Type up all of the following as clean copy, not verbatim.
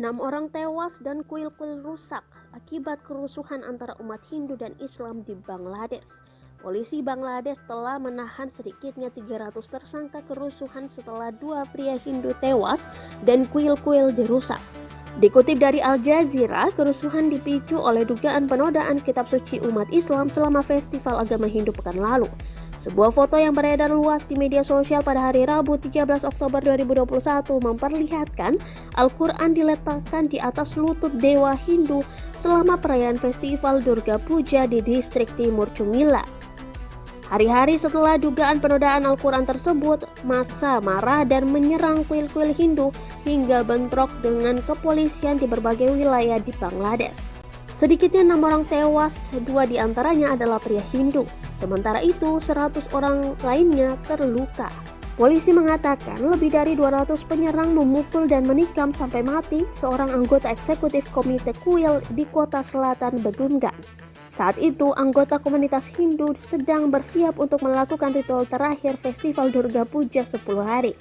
6 orang tewas dan kuil-kuil rusak akibat kerusuhan antara umat Hindu dan Islam di Bangladesh. Polisi Bangladesh telah menahan sedikitnya 300 tersangka kerusuhan setelah 2 pria Hindu tewas dan kuil-kuil dirusak. Dikutip dari Al Jazeera, kerusuhan dipicu oleh dugaan penodaan kitab suci umat Islam selama festival agama Hindu pekan lalu. Sebuah foto yang beredar luas di media sosial pada hari Rabu 13 Oktober 2021 memperlihatkan Al-Quran diletakkan di atas lutut dewa Hindu selama perayaan festival Durga Puja di distrik Timur Cumilla. Hari-hari setelah dugaan penodaan Al-Quran tersebut, massa marah dan menyerang kuil-kuil Hindu hingga bentrok dengan kepolisian di berbagai wilayah di Bangladesh. Sedikitnya 6 orang tewas, 2 diantaranya adalah pria Hindu. Sementara itu, 100 orang lainnya terluka. Polisi mengatakan lebih dari 200 penyerang memukul dan menikam sampai mati seorang anggota eksekutif komite kuil di kota selatan Begungan. Saat itu, anggota komunitas Hindu sedang bersiap untuk melakukan ritual terakhir festival Durga Puja 10 hari.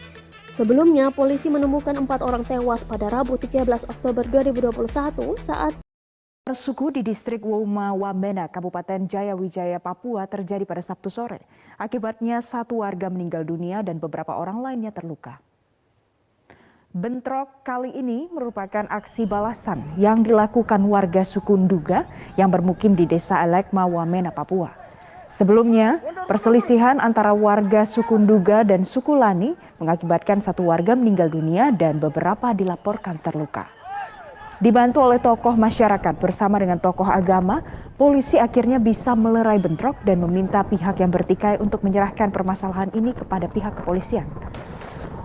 Sebelumnya, polisi menemukan 4 orang tewas pada Rabu 13 Oktober 2021 saat suku di distrik Wouma Wamena, Kabupaten Jayawijaya, Papua terjadi pada Sabtu sore. Akibatnya 1 warga meninggal dunia dan beberapa orang lainnya terluka. Bentrok kali ini merupakan aksi balasan yang dilakukan warga suku Nduga yang bermukim di Desa Elekma, Wamena, Papua. Sebelumnya, perselisihan antara warga suku Nduga dan suku Lani mengakibatkan 1 warga meninggal dunia dan beberapa dilaporkan terluka. Dibantu oleh tokoh masyarakat bersama dengan tokoh agama, polisi akhirnya bisa melerai bentrok dan meminta pihak yang bertikai untuk menyerahkan permasalahan ini kepada pihak kepolisian.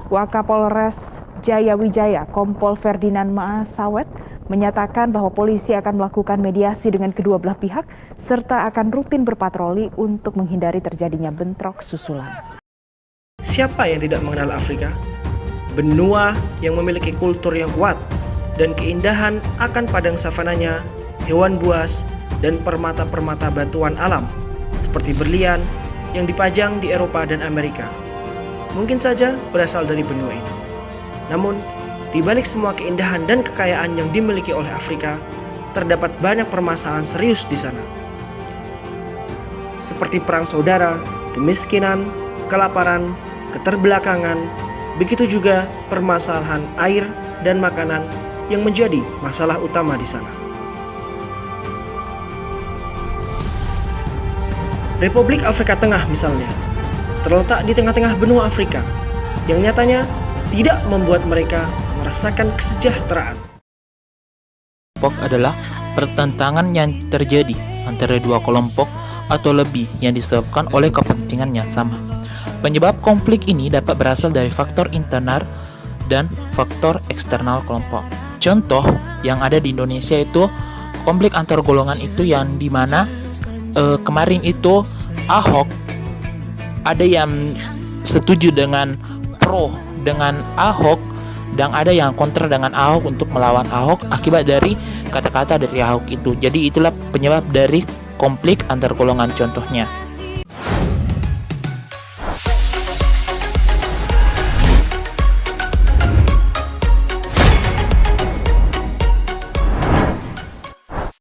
Wakapolres Jayawijaya, Kompol Ferdinand Maasawet, menyatakan bahwa polisi akan melakukan mediasi dengan kedua belah pihak serta akan rutin berpatroli untuk menghindari terjadinya bentrok susulan. Siapa yang tidak mengenal Afrika? Benua yang memiliki kultur yang kuat dan keindahan akan padang savananya, hewan buas, dan permata-permata batuan alam seperti berlian yang dipajang di Eropa dan Amerika. Mungkin saja berasal dari benua ini. Namun, di balik semua keindahan dan kekayaan yang dimiliki oleh Afrika, terdapat banyak permasalahan serius di sana. Seperti perang saudara, kemiskinan, kelaparan, keterbelakangan, begitu juga permasalahan air dan makanan yang menjadi masalah utama di sana. Republik Afrika Tengah misalnya, terletak di tengah-tengah benua Afrika, yang nyatanya tidak membuat mereka merasakan kesejahteraan. Kelompok adalah pertentangan yang terjadi antara 2 kelompok atau lebih yang disebabkan oleh kepentingan yang sama. Penyebab konflik ini dapat berasal dari faktor internal dan faktor eksternal kelompok. Contoh yang ada di Indonesia itu konflik antar golongan itu yang dimana kemarin itu Ahok ada yang setuju dengan pro dengan Ahok dan ada yang kontra dengan Ahok untuk melawan Ahok akibat dari kata-kata dari Ahok itu. Jadi itulah penyebab dari konflik antar golongan contohnya.